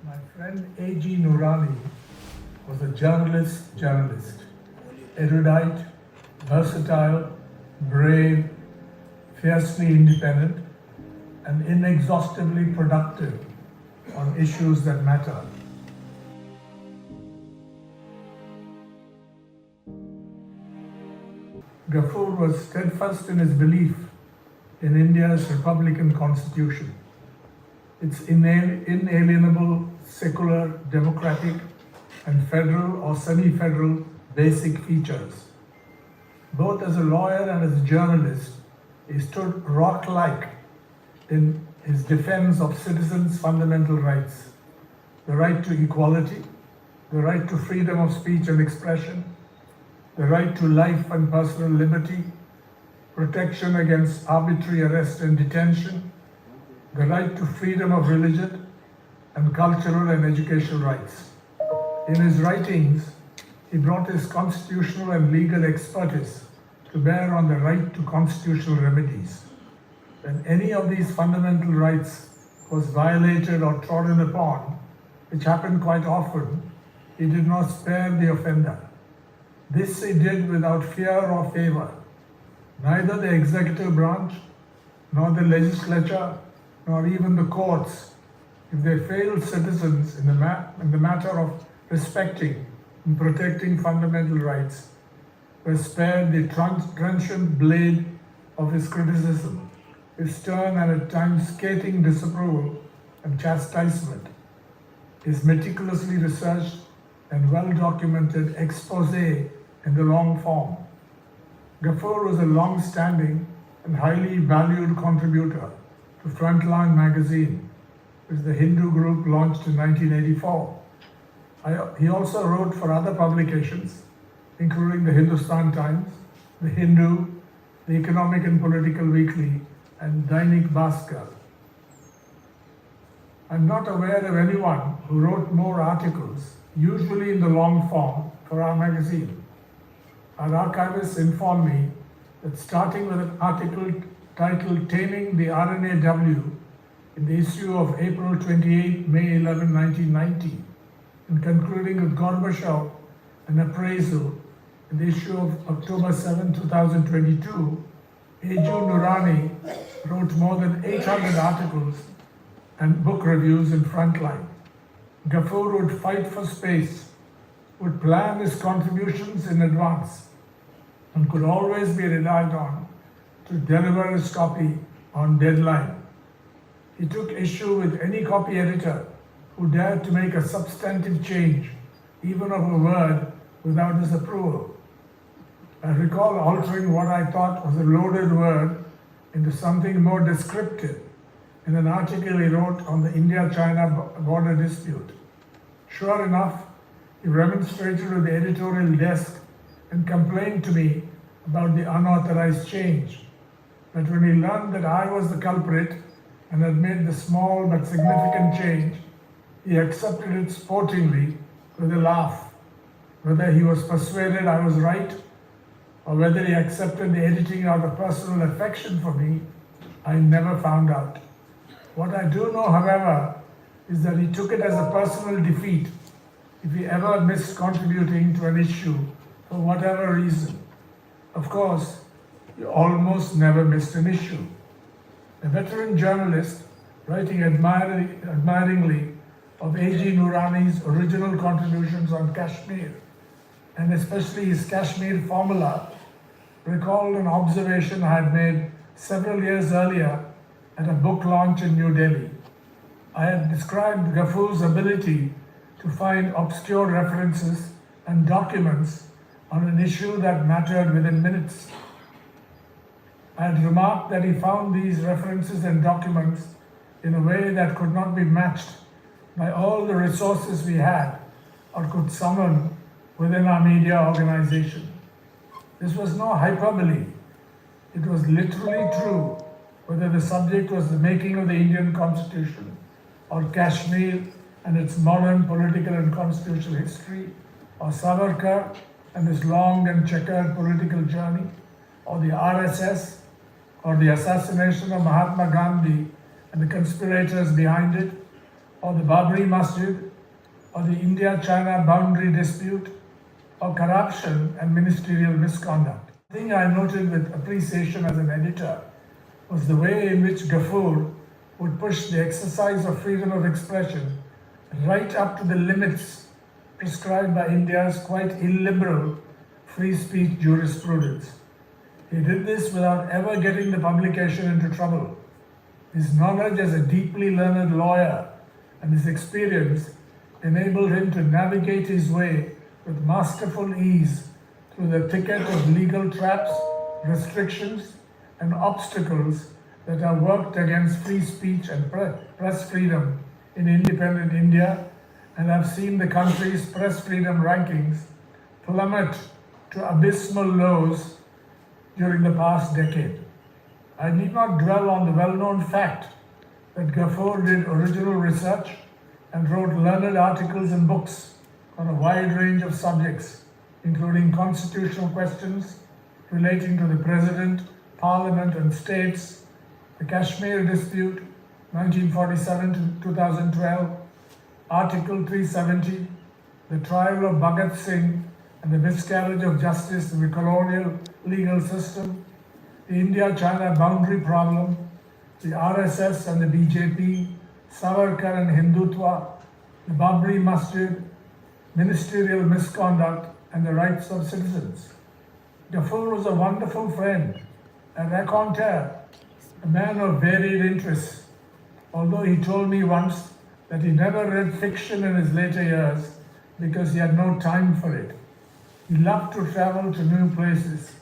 My friend A.G. Noorani was a journalist, erudite, versatile, brave, fiercely independent, and inexhaustibly productive on issues that matter. Ghaffur was steadfast in his belief in India's Republican Constitution, its inalienable, secular, democratic, and federal or semi-federal basic features. Both as a lawyer and as a journalist, he stood rock-like in his defense of citizens' fundamental rights, the right to equality, the right to freedom of speech and expression, the right to life and personal liberty, protection against arbitrary arrest and detention, the right to freedom of religion, and cultural and educational rights. In his writings, he brought his constitutional and legal expertise to bear on the right to constitutional remedies. When any of these fundamental rights was violated or trodden upon, which happened quite often, he did not spare the offender. This he did without fear or favor. Neither the executive branch, nor the legislature, nor even the courts, if they failed citizens in the matter of respecting and protecting fundamental rights, were spared the transient blade of his criticism, his stern and at times scathing disapproval and chastisement, his meticulously researched and well-documented expose in the long form. Ghaffur was a long-standing and highly valued contributor to Frontline magazine, which the Hindu group launched in 1984. He also wrote for other publications, including the Hindustan Times, the Hindu, the Economic and Political Weekly, and Dainik Bhaskar. I'm not aware of anyone who wrote more articles, usually in the long form, for our magazine. Our archivists inform me that starting with an article titled Taming the RNAW in the issue of April 28, May 11, 1990, and concluding with Gorbachev, an appraisal in the issue of October 7, 2022, A.J. Noorani wrote more than 800 articles and book reviews in Frontline. Ghaffur would fight for space, would plan his contributions in advance, and could always be relied on to deliver his copy on deadline. He took issue with any copy editor who dared to make a substantive change, even of a word, without his approval. I recall altering what I thought was a loaded word into something more descriptive in an article he wrote on the India-China border dispute. Sure enough, he remonstrated with the editorial desk and complained to me about the unauthorized change. But when he learned that I was the culprit and had made the small but significant change, he accepted it sportingly with a laugh. Whether he was persuaded I was right, or whether he accepted the editing out of personal affection for me, I never found out. What I do know, however, is that he took it as a personal defeat if he ever missed contributing to an issue for whatever reason. Of course, he almost never missed an issue. A veteran journalist, writing admiringly of A.G. Noorani's original contributions on Kashmir, and especially his Kashmir formula, recalled an observation I had made several years earlier at a book launch in New Delhi. I had described Ghaffur's ability to find obscure references and documents on an issue that mattered within minutes. I had remarked that he found these references and documents in a way that could not be matched by all the resources we had or could summon within our media organization. This was no hyperbole. It was literally true, whether the subject was the making of the Indian Constitution, or Kashmir and its modern political and constitutional history, or Savarkar and his long and checkered political journey, or the RSS, or the assassination of Mahatma Gandhi and the conspirators behind it, or the Babri Masjid, or the India-China boundary dispute, or corruption and ministerial misconduct. The thing I noted with appreciation as an editor was the way in which Ghaffur would push the exercise of freedom of expression right up to the limits prescribed by India's quite illiberal free speech jurisprudence. He did this without ever getting the publication into trouble. His knowledge as a deeply learned lawyer and his experience enabled him to navigate his way with masterful ease through the thicket of legal traps, restrictions, and obstacles that are worked against free speech and press freedom in independent India, and have seen the country's press freedom rankings plummet to abysmal lows during the past decade. I need not dwell on the well-known fact that Ghaffur did original research and wrote learned articles and books on a wide range of subjects, including constitutional questions relating to the President, Parliament and States, the Kashmir dispute, 1947 to 2012, Article 370, the trial of Bhagat Singh and the miscarriage of justice in the colonial legal system, the India-China boundary problem, the RSS and the BJP, Savarkar and Hindutva, the Babri Masjid, ministerial misconduct, and the rights of citizens. Ghaffur was a wonderful friend, a raconteur, a man of varied interests, although he told me once that he never read fiction in his later years because he had no time for it. He loved to travel to new places,